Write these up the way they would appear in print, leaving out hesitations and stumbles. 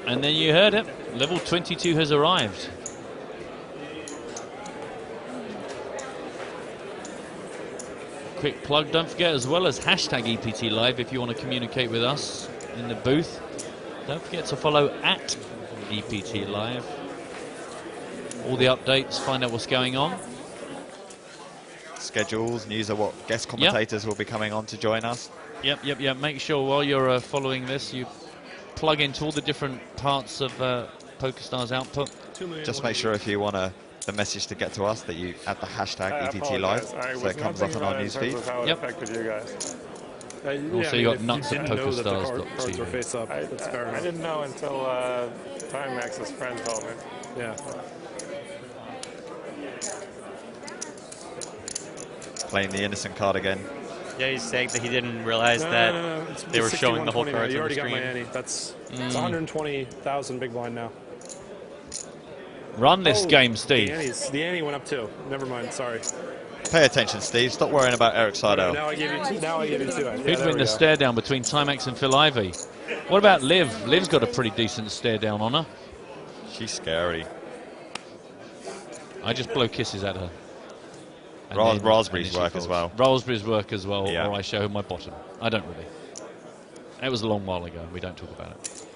And then you heard it. Level 22 has arrived. Quick plug, don't forget, as well as hashtag EPT Live, if you want to communicate with us in the booth, don't forget to follow at EPT Live. All the updates, find out what's going on. Schedules, news of what guest commentators will be coming on to join us. Yep. Make sure while you're following this, you plug into all the different parts of PokerStars output. Just make sure if you want the message to get to us that you add the hashtag EPT Live, so it comes up on our news feed. Yep. Also, you got nuts at PokerStars.tv. I didn't know until Timemax's friend told me. Yeah. Playing the innocent card again. Yeah, he's saying that he didn't realize that they were showing the whole cards You on already the got my screen. ante. It's 120,000 big blind now. Run this game, Steve. The ante went up too. Never mind. Sorry. Pay attention, Steve. Stop worrying about Eric Seidel. Now I give you two. Now I give you two. Who'd win the stare down between Timex and Phil Ivey? What about Liv? Liv's got a pretty decent stare down on her. She's scary. I just blow kisses at her. Raspberries work as well. Raspberries work as well, Yeah. or I show her my bottom. I don't really. It was a long while ago, and we don't talk about it.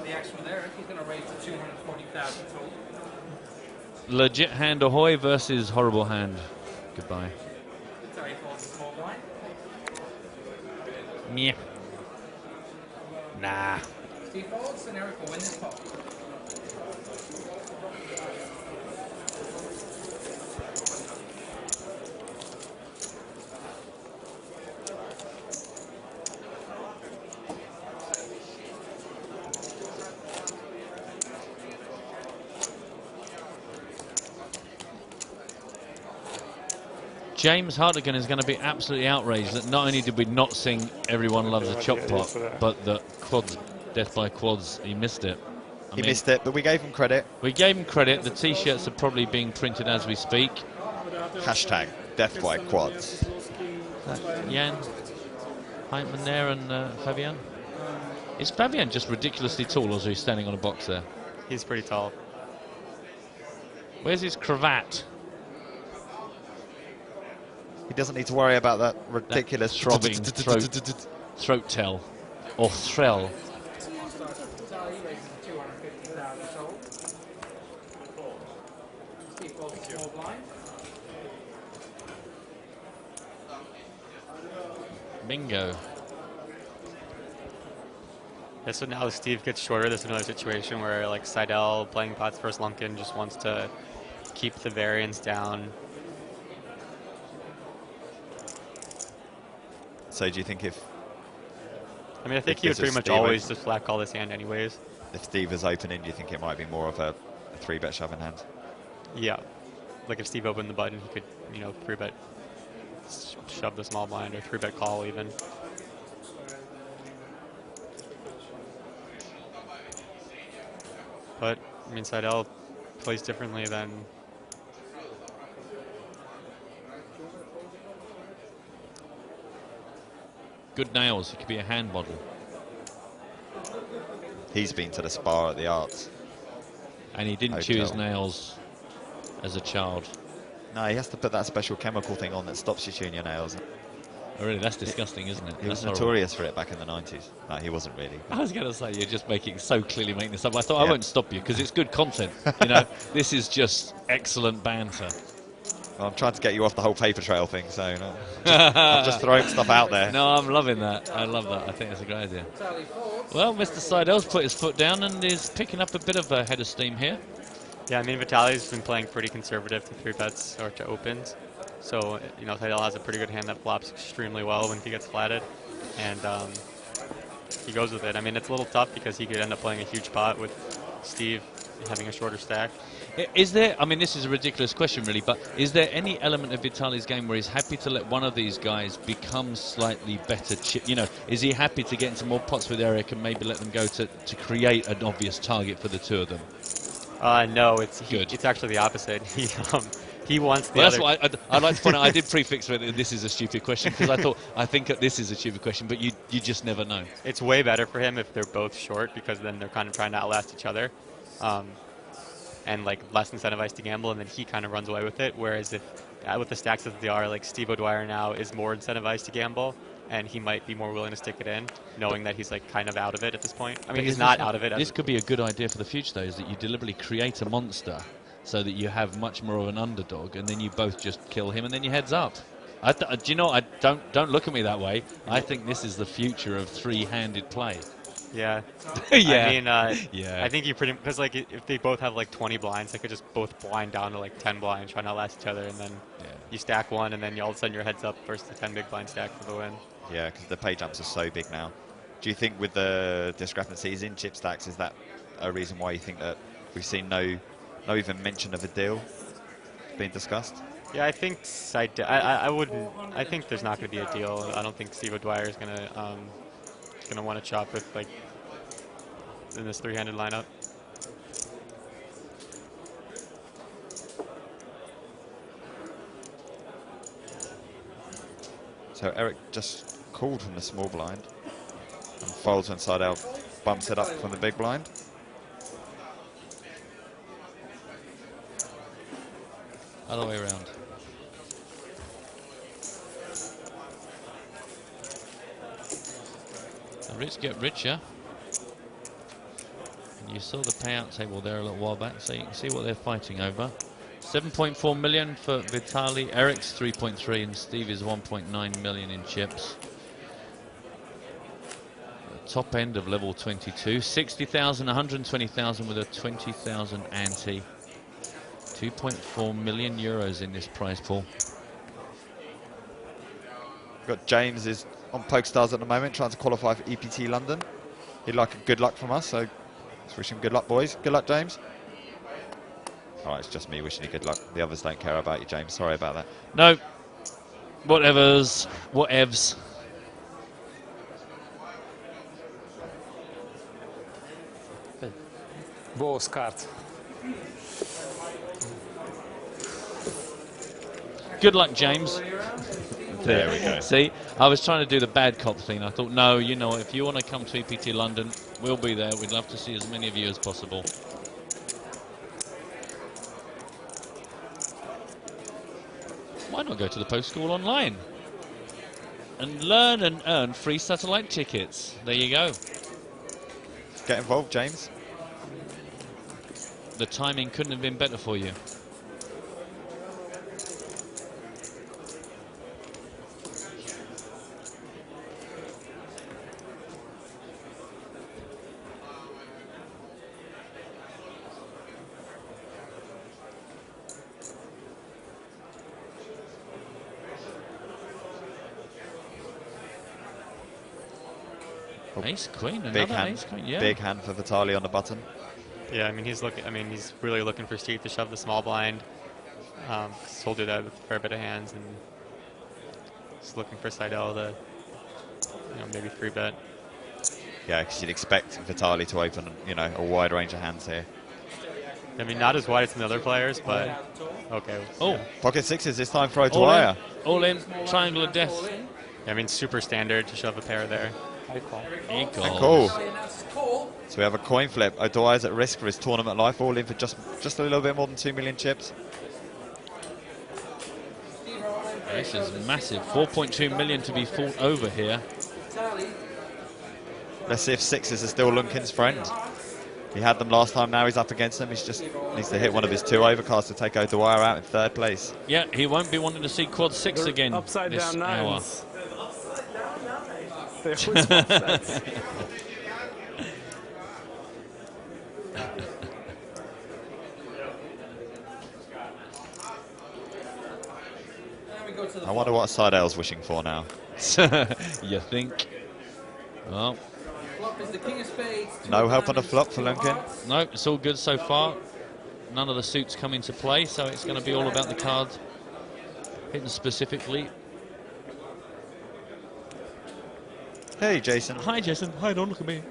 The action there, he's going to raise to 240,000 total. Legit hand ahoy versus horrible hand. Goodbye. Sorry, falls a small blind. Meh. Nah. Steve folds, and Eric will win this pot. James Hartigan is going to be absolutely outraged that not only did we not sing Everyone Loves a Chop Pot, but that quads, Death by Quads, he missed it. He missed it, but we gave him credit. We gave him credit. The T-shirts are probably being printed as we speak. Hashtag Death by Quads. Jan Heitman there and Fabian. Is Fabian just ridiculously tall, or is he standing on a box there? He's pretty tall. Where's his cravat? He doesn't need to worry about that ridiculous throbbing throat tell or threll. Bingo. Yeah, so now Steve gets shorter. There's another situation where like Seidel playing pots versus Lumpkin just wants to keep the variance down. So do you think if... I mean, I think he would pretty much always just flat call this hand anyways. If Steve is opening, do you think it might be more of a 3-bet shoving hand? Yeah. Like if Steve opened the button, he could, you know, 3-bet shove the small blind or 3-bet call even. But, I mean, Seidel plays differently than... Good nails. It could be a hand model. He's been to the spa at the Arts. And he didn't chew his nails as a child. No, he has to put that special chemical thing on that stops you chewing your nails. Oh, really? That's disgusting, isn't it? He was notorious for it back in the 90s. No, he wasn't really. I was going to say, you're just so clearly making this up. I thought, I won't stop you, because it's good content. You know, this is just excellent banter. Well, I'm trying to get you off the whole paper trail thing, so I'm just throwing stuff out there. No, I'm loving that. I love that. I think that's a great idea. Well, Mr. Seidel's put his foot down and is picking up a bit of a head of steam here. Yeah, I mean, Vitaly's been playing pretty conservative to 3-bets or to opens. So, you know, Seidel has a pretty good hand that flops extremely well when he gets flatted. And he goes with it. I mean, it's a little tough because he could end up playing a huge pot with Steve having a shorter stack. Is there, I mean, this is a ridiculous question really, but is there any element of Vitaly's game where he's happy to let one of these guys become slightly better you know, is he happy to get into more pots with Eric and maybe let them go to create an obvious target for the two of them? No, it's actually the opposite. he wants the Well, other. that's what I'd like to point out. I did prefix with it, this is a stupid question, because I think that this is a stupid question, but you just never know. It's way better for him if they're both short, because then they're kind of trying to outlast each other, and like less incentivized to gamble, and then he kind of runs away with it. Whereas if with the stacks as they are, like Steve O'Dwyer now is more incentivized to gamble, and he might be more willing to stick it in, knowing that he's like kind of out of it at this point. I mean, he's not out of it. This could be a good idea for the future, though, is that you deliberately create a monster so that you have much more of an underdog, and then you both just kill him, and then your head's up. Do you know? I don't look at me that way. I think this is the future of three-handed play. Yeah. Yeah. I mean, Yeah. I think you pretty because like if they both have like 20 blinds, they could just both blind down to like 10 blinds, trying to outlast each other, and then you stack one, and then all of a sudden your head's up versus the 10 big blind stack for the win. Yeah, because the pay jumps are so big now. Do you think with the discrepancies in chip stacks, is that a reason why you think that we've seen no even mention of a deal being discussed? Yeah, I think I wouldn't. I think there's not going to be a deal. I don't think Steve O'Dwyer is going to want to chop with like in this three-handed lineup. So Eric just called from the small blind and folds when Seidel bumps it up from the big blind. Other way around. The rich get richer. And you saw the payout table there a little while back, so you can see what they're fighting over. 7.4 million for Vitali, Eric's 3.3, and Steve is 1.9 million in chips. The top end of level 22, 60,000, 120,000 with a 20,000 ante. 2.4 million euros in this prize pool. We've got James is on PokeStars at the moment, trying to qualify for EPT London. He'd like a good luck from us, so let's wish him good luck, boys. Good luck, James. All right, it's just me wishing you good luck. The others don't care about you, James. Sorry about that. No. Whatevs. Boss card. Good luck, James. There we go. See, I was trying to do the bad cop thing. I thought, no, you know what, if you want to come to EPT London, we'll be there. We'd love to see as many of you as possible. Why not go to the Post School online and learn and earn free satellite tickets? There you go. Get involved, James. The timing couldn't have been better for you. Ace Queen, another Ace Queen, yeah. Big hand for Vitali on the button. Yeah, I mean he's looking. I mean he's really looking for Steve to shove the small blind. 'Cause he'll do that with a fair bit of hands, and he's looking for Seidel to, maybe 3-bet. Yeah, because you'd expect Vitali to open, a wide range of hands here. I mean, not as wide as some other players, but okay. Oh, Yeah. Pocket sixes this time for all O'Dwyer. all in, triangle of death. I mean, super standard to shove a pair there. He And calls. cool. So we have a coin flip. O'Dwyer's at risk for his tournament life, all in for just a little bit more than 2 million chips. This is massive. 4.2 million to be fought over here. Let's see if sixes are still Lunkin's friend. He had them last time, now he's up against them. He just needs to hit one of his 2 overcards to take O'Dwyer out in 3rd place. Yeah, he won't be wanting to see quad 6 again Upside this down hour. nines. They always want sets. I wonder what Seidel's wishing for now. You think? Well, Flop is the king of spades. No help on the flop for Lunkin. no, it's all good so far. None of the suits come into play, so it's going to be all about the card hitting specifically. Hey, Jason. Hi, Jason. Hi, don't look at me.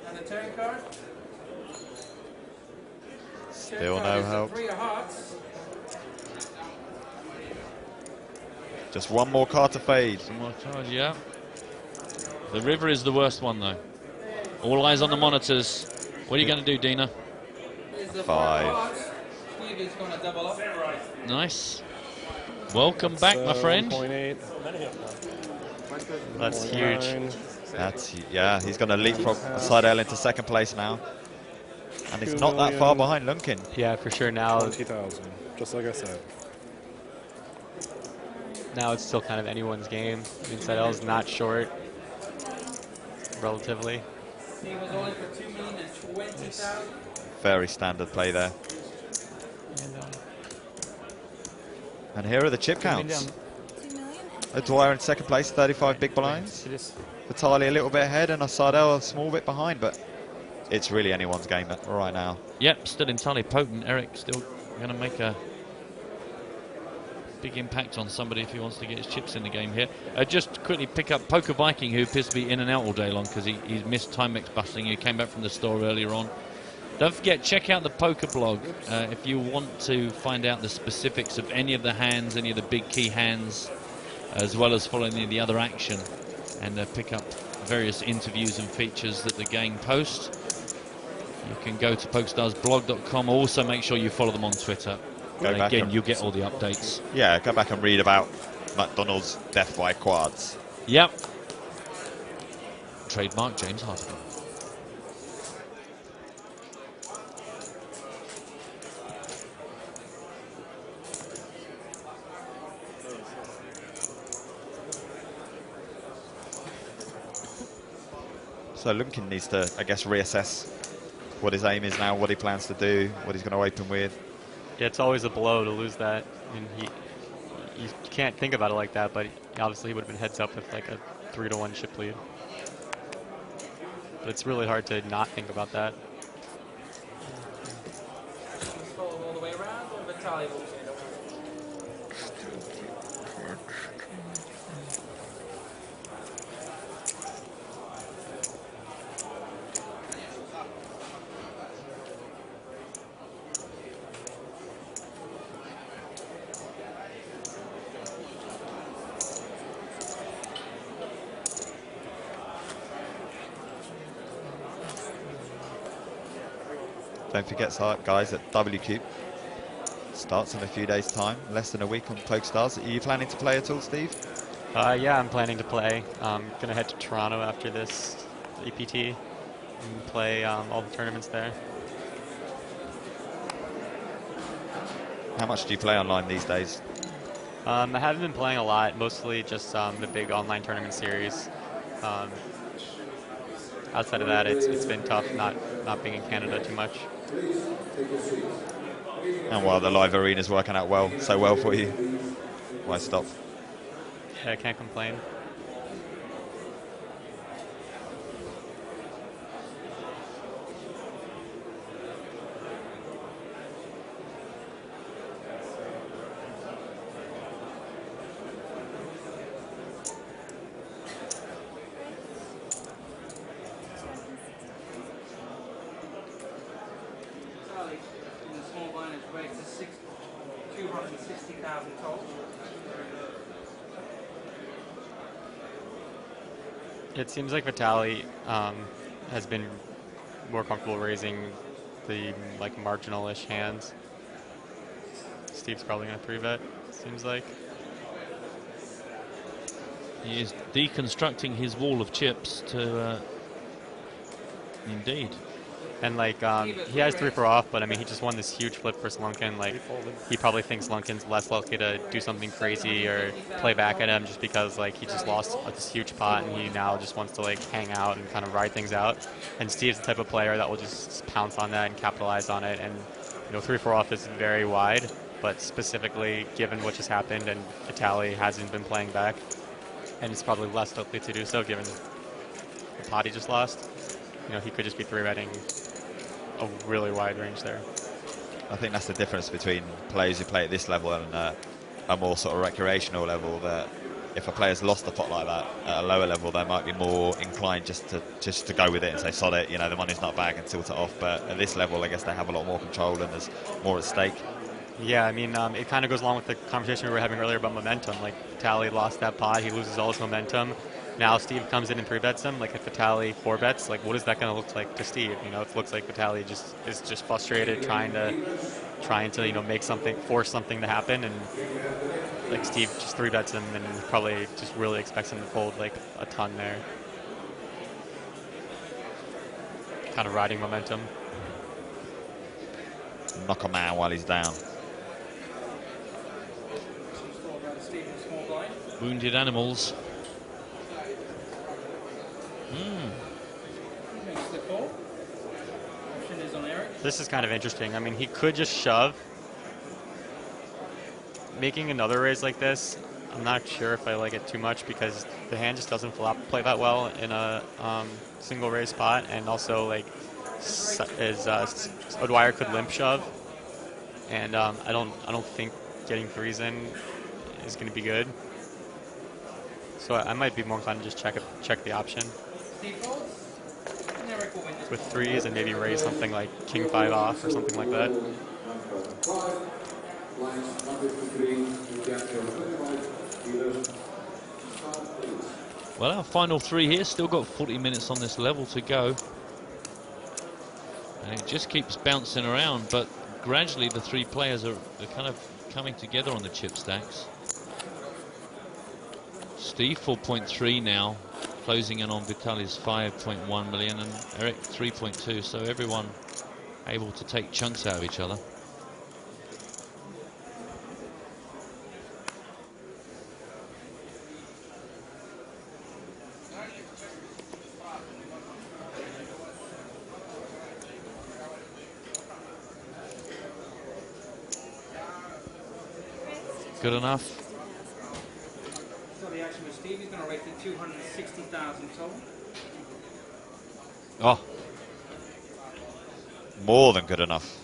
And the turn card. Still no help. Three of hearts. Just one more card to fade. One more charge, yeah. The river is the worst one, though. All eyes on the monitors. What are you going to do, Dina? Is the 5. four of hearts. Stevie's going to double up. Nice. Welcome back, my friend. 1.8. That's huge. 1.9. Yeah, he's going to leapfrog Side L into second place now. And he's not that far behind Lunkin. Yeah, for sure. Now 20,000. Just like I said. it's still kind of anyone's game. Inside L is not short, relatively. He was only for 2,020,000. Very standard play there. And here are the chip counts. Dwyer in second place, 35 big blinds. Vitali a little bit ahead and Sardell a small bit behind, but it's really anyone's game right now. Yep, still entirely potent. Eric still going to make a big impact on somebody if he wants to get his chips in the game here. Just quickly pick up Poker Viking, who appears to be in and out all day long because he's missed Timex busting. He came back from the store earlier on. Don't forget, check out the poker blog if you want to find out the specifics of any of the hands, any of the big key hands, as well as following any of the other action, and pick up various interviews and features that the gang post. You can go to PokerStarsBlog.com. Also, make sure you follow them on Twitter. And again, you'll get all the updates. Yeah, go back and read about McDonald's death by quads. Yep. Trademark James Hartigan. So Lunkin needs to, I guess, reassess what his aim is now, what he plans to do, what he's going to open with. Yeah, it's always a blow to lose that. I mean, you can't think about it like that, but obviously he would have been heads up with like a 3-1 chip lead. But it's really hard to not think about that. Follow all the way around, or Vitali will stand up. Don't forget, guys, that WCube starts in a few days' time, less than a week on PokerStars. Are you planning to play at all, Steve? Yeah, I'm planning to play. I'm going to head to Toronto after this EPT and play all the tournaments there. How much do you play online these days? I haven't been playing a lot, mostly just the big online tournament series. Outside of that, it's been tough not being in Canada too much. And while the live arena's working out so well for you, why stop? Yeah, I can't complain. Vitali in the small blind is raised to 260,000 total. It seems like Vitali has been more comfortable raising the like marginal-ish hands. Steve's probably going to pre-bet, seems like. He is deconstructing his wall of chips to... indeed. And like he has 3-4 off, but I mean he just won this huge flip versus Lunkin. Like he probably thinks Lunkin's less likely to do something crazy or play back at him just because like he just lost this huge pot and he now just wants to like hang out and kind of ride things out. And Steve's the type of player that will just pounce on that and capitalize on it. And you know 3-4 off is very wide, but specifically given what just happened and Vitali hasn't been playing back, and he's probably less likely to do so given the pot he just lost. You know he could just be 3-betting a really wide range there. I think that's the difference between players who play at this level and a more sort of recreational level, that if a player's lost the pot like that at a lower level, they might be more inclined just to go with it and say, sod it, you know, the money's not back, and tilt it off. But at this level, I guess they have a lot more control and there's more at stake. Yeah, I mean, it kind of goes along with the conversation we were having earlier about momentum. Like, Vitali lost that pot, he loses all his momentum. Now Steve comes in and 3-bets him. Like, if Vitali 4-bets, like, what is that going to look like to Steve? You know, it looks like Vitali is just frustrated, trying to you know, make something, force something to happen, and like Steve just 3-bets him and probably just really expects him to fold like a ton there. Kind of riding momentum. Knock him out while he's down. Wounded animals. This is kind of interesting. I mean, he could just shove. Making another raise like this, I'm not sure if I like it too much because the hand just doesn't play that well in a single raise spot, and also like O'Dwyer could limp shove, and I don't think getting threes in is going to be good. So I might be more inclined to just check the option with threes and maybe raise something like king 5 off or something like that. Well, our final three here, still got 40 minutes on this level to go. And it just keeps bouncing around, but gradually the three players are kind of coming together on the chip stacks. Steve 4.3 now, closing in on Vitali's 5.1 million, and Eric 3.2, so everyone able to take chunks out of each other. Good enough. So the action with Steve, he's going to rate to 260,000 total. Oh. More than good enough.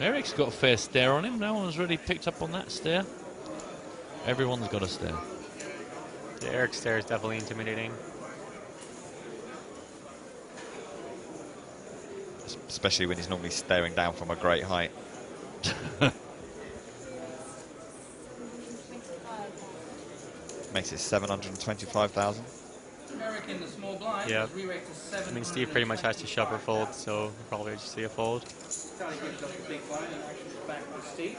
Eric's got a fair stare on him. No one's really picked up on that stare. Everyone's got a stare. Yeah, Eric's stare is definitely intimidating. Especially when he's normally staring down from a great height. Makes it 725,000. Eric in the small blind. Yeah. Re-rate to 7. I mean, Steve pretty much has to shove or fold, so we'll probably just see a fold. Vitali gives up the big blind and action's back with Steve.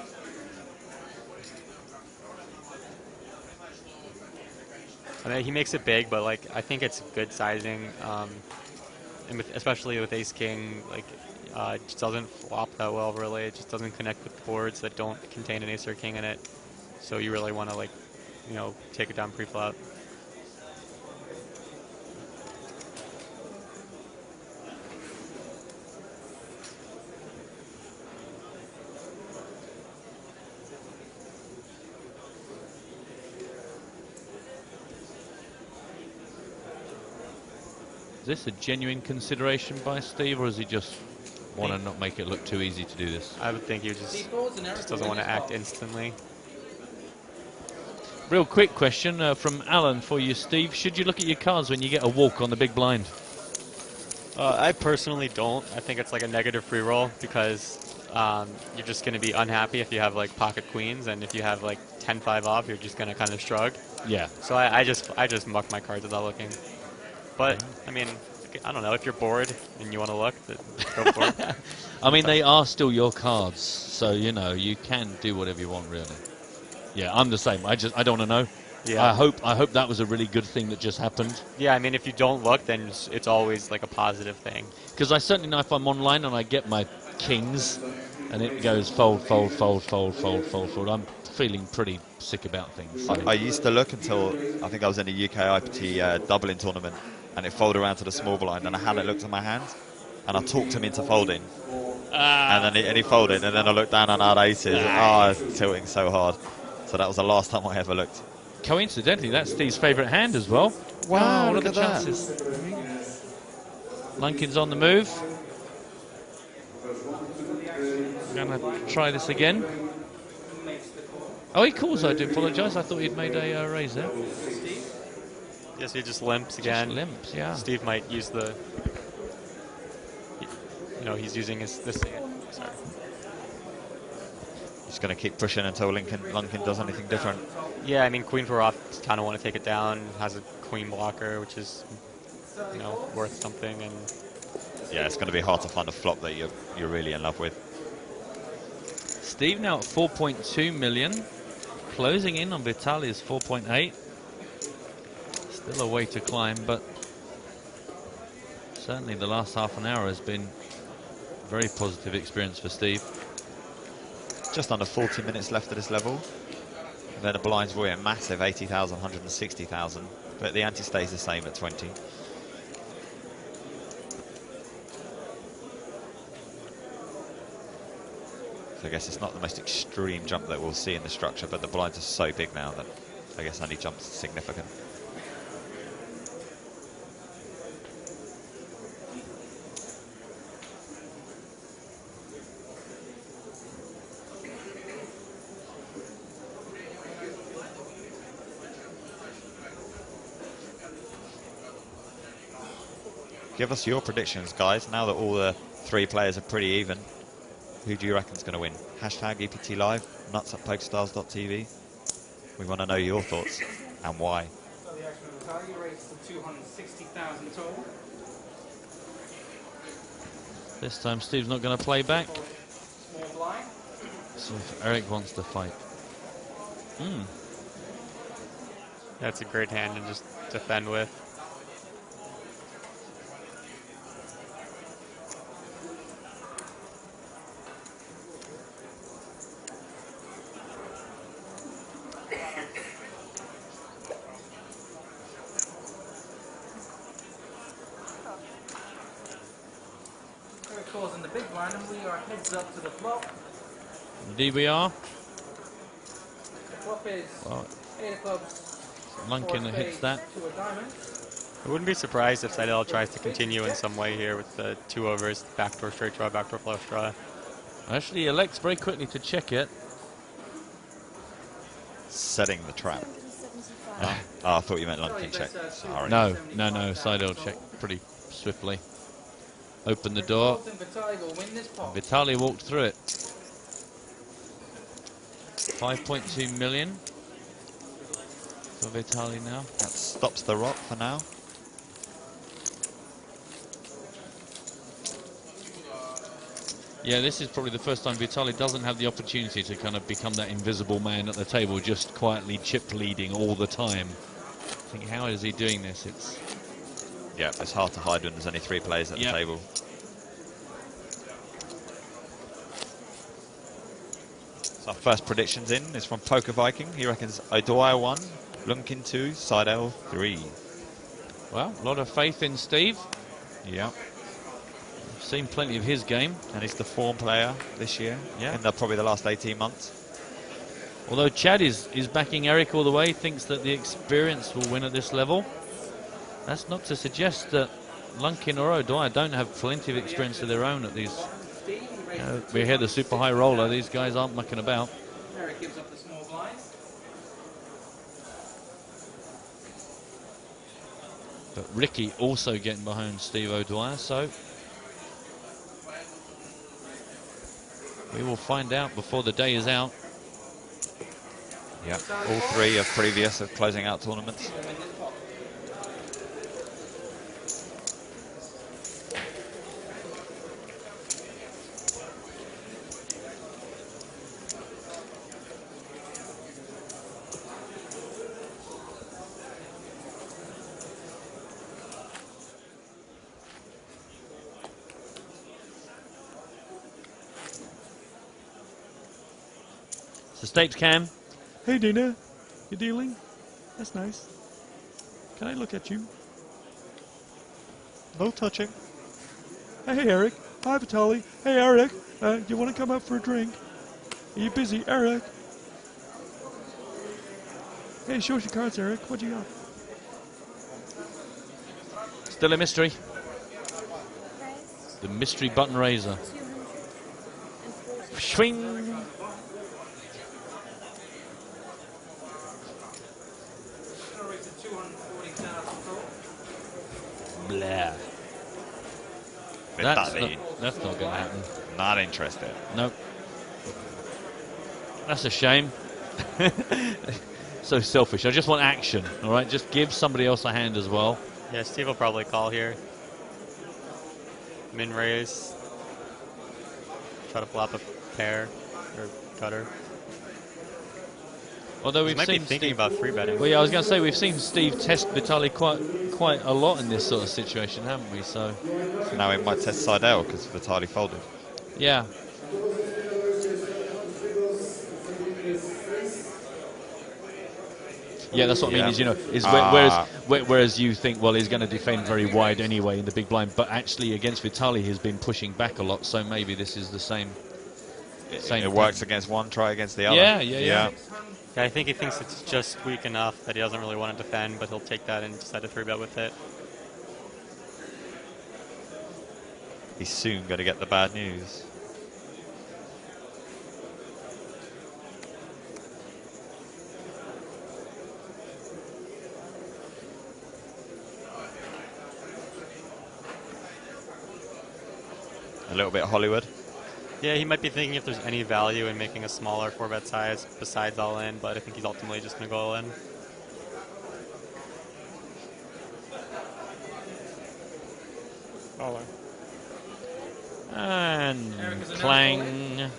I mean, he makes it big, but like I think it's good sizing, and especially with Ace King, like it just doesn't flop that well. Really, it just doesn't connect with boards that don't contain an Ace or King in it. So you really want to, like, you know, take it down pre-flop. Is this a genuine consideration by Steve, or does he just want to not make it look too easy to do this? I would think he just doesn't want to act instantly. Real quick question from Alan for you, Steve. Should you look at your cards when you get a walk on the big blind? I personally don't. I think it's like a negative free roll because you're just going to be unhappy if you have like pocket queens, and if you have like 10-5 off, you're just going to kind of shrug. Yeah. So I just muck my cards without looking. But I mean, I don't know, if you're bored and you want to look, then go for it. I mean, they are still your cards, so you know you can do whatever you want, really. Yeah, I'm the same. I don't want to know. Yeah. I hope that was a really good thing that just happened. Yeah, I mean, if you don't look, then it's always like a positive thing. Because I certainly know if I'm online and I get my kings, and it goes fold, fold, fold, fold, fold, fold, fold, I'm feeling pretty sick about things. So. I used to look until I think I was in a UK IPT doubling tournament, and it folded around to the small blind, and I hadn't looked at my hands, and I talked him into folding, and then he folded, and then I looked down and I had aces. I was tilting so hard. So that was the last time I ever looked. Coincidentally, that's Steve's favourite hand as well. Wow, what are the look at chances? Lunkin's on the move. I'm going to try this again. Oh, he calls. I do apologise. I thought he'd made a raise there. Yes, he just limps again. Just limps, yeah. Steve might use the. You know, he's using this. Sorry. He's going to keep pushing until Lunkin does anything different. Yeah, I mean, queen four off, kind of want to take it down. Has a queen blocker, which is, you know, worth something. And yeah, it's going to be hard to find a flop that you're really in love with. Steve now at 4.2 million. Closing in on Vitali's 4.8. Still a way to climb, but certainly the last half an hour has been a very positive experience for Steve. Just under 40 minutes left at this level. Then the blinds were a massive 80,000, 160,000, but the ante stays the same at 20. So I guess it's not the most extreme jump that we'll see in the structure, but the blinds are so big now that I guess any jump's significant. Give us your predictions, guys. Now that all the three players are pretty even, who do you reckon is going to win? Hashtag EPT Live, nuts at pokerstars.tv. We want to know your thoughts and why. So the actual value rates to 260,000 total. This time Steve's not going to play back. Small blind. See if Eric wants to fight. that's a great hand to just defend with. Eric calls in the big blind, and we are heads up to the flop. Indeed we are. The flop is Well, 8 of clubs. Lunkin 4 hits spades, that. 2 of diamonds. I wouldn't be surprised if Seidel tries to continue in some way here with the 2 overs, backdoor straight draw, backdoor flush draw. Actually, he elects very quickly to check it. Setting the trap. Oh, I thought you meant Lunkin check. Sorry. No. Seidel checked pretty swiftly. Opened the door. Calls in Vitali will win this pot. Vitali walked through it. 5.2 million for Vitali now. That stops the rock for now. Yeah, this is probably the first time Vitali doesn't have the opportunity to kind of become that invisible man at the table, just quietly chip leading all the time. I think, how is he doing this? It's Yeah, it's hard to hide when there's only 3 players at the table. So our first predictions in is from Poker Viking. He reckons O'Dwyer 1, Lunkin 2, Seidel 3. Well, a lot of faith in Steve. Yeah. I've seen plenty of his game. And he's the form player this year. Yeah. In probably the last 18 months. Although Chad is backing Eric all the way, thinks that the experience will win at this level. That's not to suggest that Lunkin or O'Dwyer don't have plenty of experience of their own at these. We hear the super high roller. These guys aren't mucking about. Eric gives up the small blind. But Ricky also getting behind Steve O'Dwyer, so we will find out before the day is out. Yeah, all 3 are previous of closing out tournaments. So stakes cam. Hey Dina, you dealing? That's nice. Can I look at you? No touching. Hey Eric. Hi Vitali. Hey Eric. You want to come out for a drink? Are you busy, Eric? Hey, show us your cards, Eric. What do you got? Still a mystery. The mystery button raiser. Swing. Blah. That's not going to happen. Not interested. Nope. That's a shame. So selfish. I just want action, all right? Just give somebody else a hand as well. Yeah, Steve will probably call here. Min raise. Try to flop a pair or gutter. Although He we've might be seen thinking Steve, about 3-betting. well, yeah, I was going to say we've seen Steve test Vitaly quite a lot in this sort of situation, haven't we? So Now he might test Seidel because Vitaly folded. yeah. Yeah, that's what I mean. Is whereas you think, well, he's going to defend very wide anyway in the big blind, but actually against Vitaly he's been pushing back a lot. So maybe this is the same. It works against one, try against the other. Yeah. Yeah, I think he thinks it's just weak enough that he doesn't really want to defend, but he'll take that and decide to 3-bet with it. He's soon going to get the bad news. A little bit Hollywood. Yeah, he might be thinking if there's any value in making a smaller 4-bet size besides all in, but I think he's ultimately just going to go all in. All in. And clang.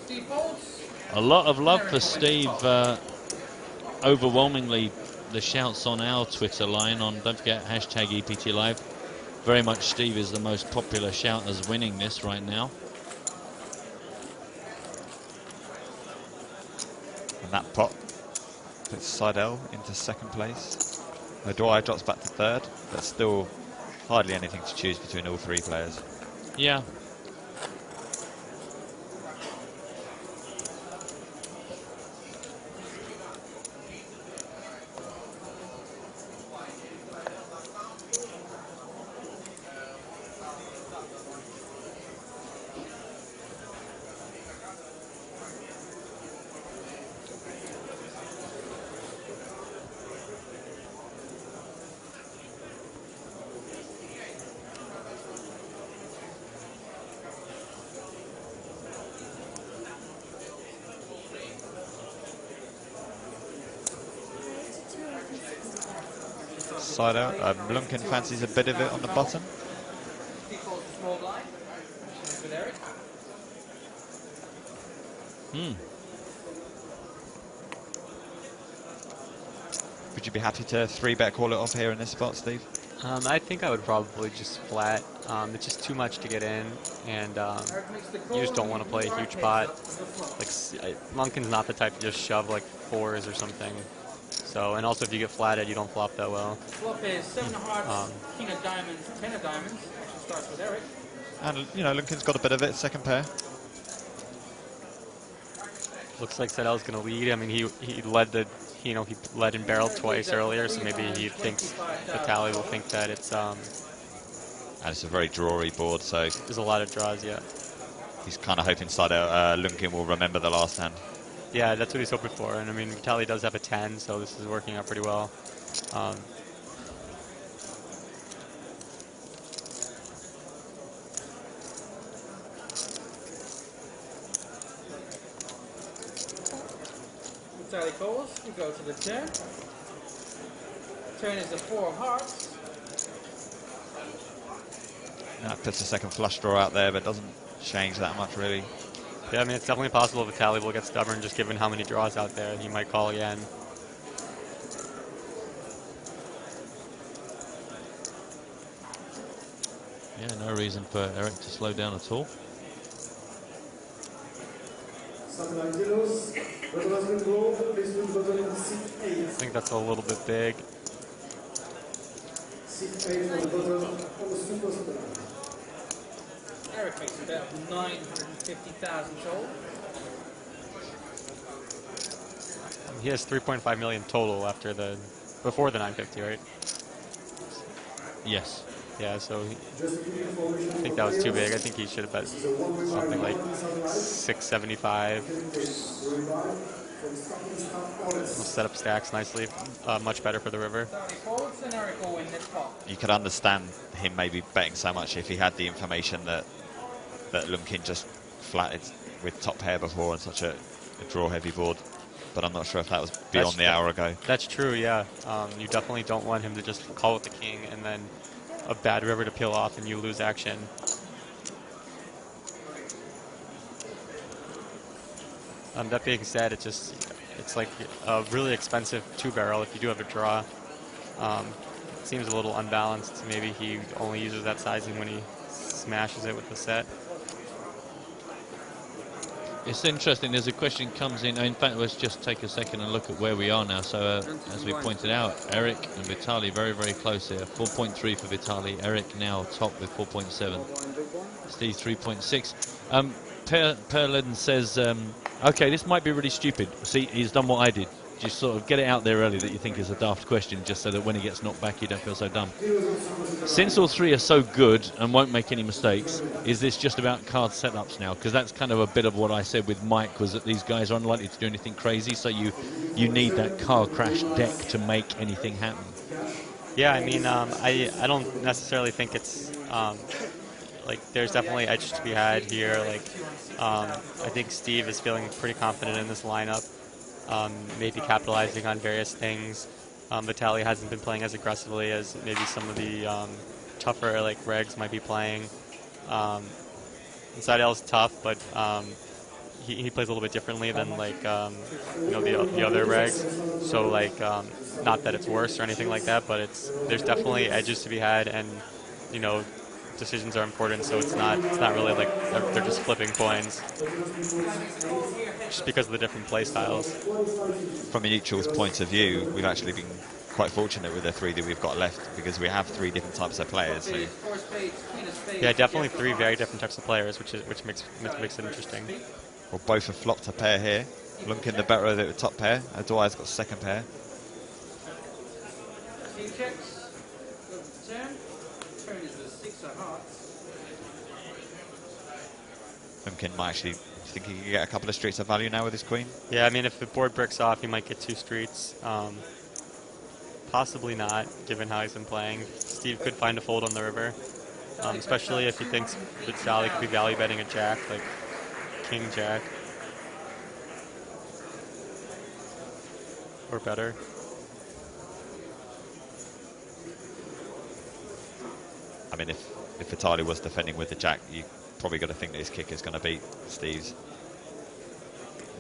Steve folds. A lot of love for Steve. Overwhelmingly, the shouts on our Twitter line on, don't forget, hashtag EPT Live. Very much Steve is the most popular shout as winning this right now. And that pot puts Seidel into second place. O'Dwyer drops back to third, but still hardly anything to choose between all three players. Yeah. Seidel, Blunken fancies a bit of it on the bottom. Steve folds the small blind. With Eric. Would you be happy to 3-bet call it off here in this spot, Steve? I think I would probably just flat. It's just too much to get in, and you just don't want to play a huge pot. Like Lunken's not the type to just shove like 4s or something. So, and also if you get flatted, you don't flop that well. Flop is 7 of hearts, king of diamonds, 10 of diamonds. Actually starts with Eric. And, you know, Lunken's got a bit of it, second pair. Looks like Seidel's going to lead. I mean, he led the, he led in barrel twice earlier, so maybe he thinks Vitaly will think that it's And it's a very drawy board, so there's a lot of draws. Yeah. he's kind of hoping Seidel, Lunken will remember the last hand. Yeah, that's what he's hoping for. And I mean, Vitaly does have a 10, so this is working out pretty well. Vitaly calls. We go to the turn. Turn is the 4 of hearts. That puts a second flush draw out there, but doesn't change that much, really. Yeah, I mean, it's definitely possible Vitaly will get stubborn just given how many draws out there. He might call again. Yeah, no reason for Eric to slow down at all. I think that's a little bit big. Eric makes a bet of 950,000 total. He has 3.5 million total before the 950, right? Yes. Yeah, so I think that was too big. I think he should have bet something like 675. We'll set up stacks nicely. Much better for the river. Forwards and Eric will win this pot. You could understand him maybe betting so much if he had the information that Lunkin just flatted with top pair before on such a draw-heavy board. But I'm not sure if that was beyond the hour ago. That's true, yeah. You definitely don't want him to just call with the king and then a bad river to peel off and you lose action. That being said, it's like a really expensive 2-barrel if you do have a draw. Seems a little unbalanced. Maybe he only uses that sizing when he smashes it with the set. It's interesting. There's a question comes in. In fact, let's just take a second and look at where we are now. So, as we pointed out, Eric and Vitaly very, very close here. 4.3 for Vitaly. Eric now top with 4.7. Steve 3.6. Perlin says, okay, this might be really stupid. See, he's done what I did. Just sort of get it out there early that you think is a daft question, just so that when he gets knocked back, you don't feel so dumb. Since all three are so good and won't make any mistakes, is this just about card setups now? Because that's kind of a bit of what I said with Mike, was that these guys are unlikely to do anything crazy, so you need that car crash deck to make anything happen. Yeah, I mean, I don't necessarily think it's like there's definitely edge to be had here. Like I think Steve is feeling pretty confident in this lineup. Maybe capitalizing on various things. Vitaly hasn't been playing as aggressively as maybe some of the tougher like regs might be playing. Seidl's tough, but he plays a little bit differently than like you know the other regs. So like not that it's worse or anything like that, but there's definitely edges to be had, and you know decisions are important. So it's not really like they're just flipping coins. Just because of the different play styles. From a neutral's point of view, we've actually been quite fortunate with the three that we've got left, because we have 3 different types of players. So. Yeah, definitely 3 very different types of players, which makes it interesting. Well, both have flopped a pair here. Lunkin the better of the top pair. Dwyer's got second pair. He checks. Turn. Turn is the 6 of hearts. Lunkin might actually. Do you think he can get a couple of streets of value now with his queen? Yeah, I mean, if the board bricks off, he might get 2 streets. Possibly not, given how he's been playing. Steve could find a fold on the river, especially if he thinks Vitaly could be value betting a jack, like king jack. Or better. I mean, if Vitaly was defending with the jack, you probably got to think that his kick is going to beat Steve's.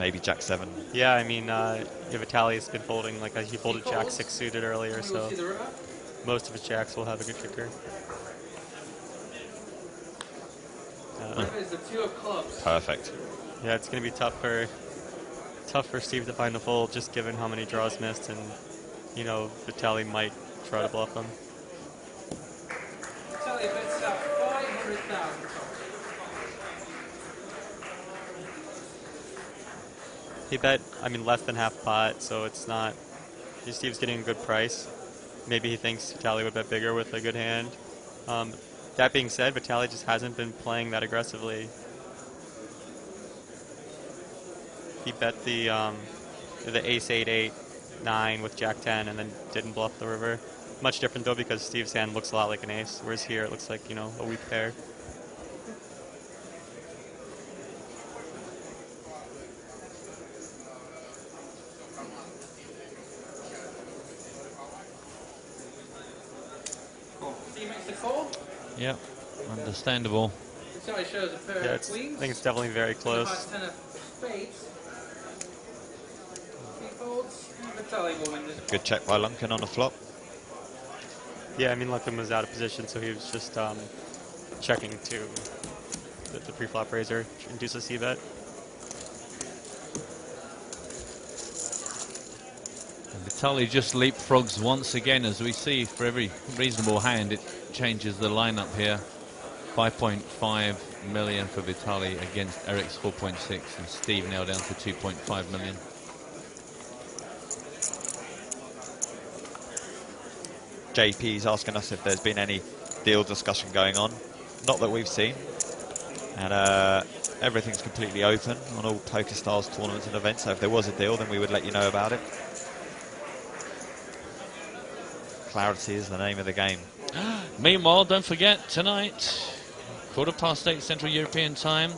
Maybe jack 7. Yeah, I mean, Vitaly's been folding, like he folded jack 6 suited earlier, so most of his jacks will have a good kicker. Perfect. Yeah, it's going to be tough for Steve to find a fold, just given how many draws missed, and you know Vitaly might try to bluff him. Vitaly bets out 500,000. He bet, I mean, less than half pot, so it's not. Steve's getting a good price. Maybe he thinks Vitaly would bet bigger with a good hand. That being said, Vitaly just hasn't been playing that aggressively. He bet the ace 8 9 with jack 10 and then didn't bluff the river. Much different though, because Steve's hand looks a lot like an ace, whereas here it looks like, you know, a weak pair. Yeah, understandable. Vitaly shows a pair Yeah, of queens. I think it's definitely very close. 10 of spades. He folds, and Vitaly will win this. Good check by Lunkin on the flop. Yeah, I mean, Lunkin was out of position, so he was just checking to the pre-flop raiser, induce a c-bet. Vitaly just leapfrogs once again, as we see for every reasonable hand it changes the lineup here. 5.5 million for Vitaly against Eric's 4.6, and Steve now down to 2.5 million. JP's asking us if there's been any deal discussion going on. Not that we've seen. And everything's completely open on all PokerStars tournaments and events, so if there was a deal, then we would let you know about it. Clarity is the name of the game. Meanwhile, don't forget, tonight, 8:15 Central European Time,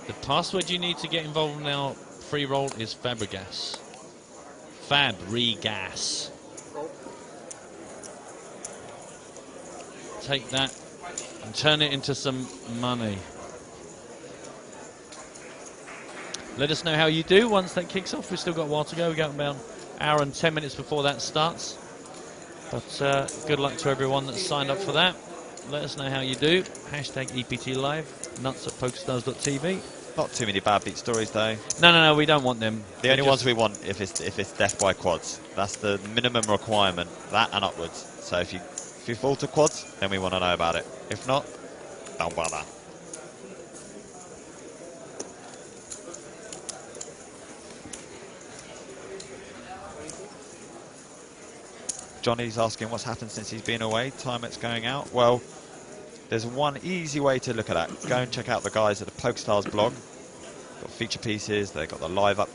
the password you need to get involved in our free roll is Fabregas. Fabregas. Take that and turn it into some money. Let us know how you do once that kicks off. We've still got a while to go. We've got about an hour and 10 minutes before that starts. But good luck to everyone that's signed up for that. Let us know how you do. Hashtag EPT Live. Nuts at pokerstars.tv. Not too many bad beat stories though. No, we don't want them. The only ones we want if it's death by quads. That's the minimum requirement. That and upwards. So if you fall to quads, then we want to know about it. If not, don't bother. Johnny's asking what's happened since he's been away. Time it's going out. Well, there's one easy way to look at that. Go and check out the guys at the PokerStars blog. Got feature pieces. They've got the live up.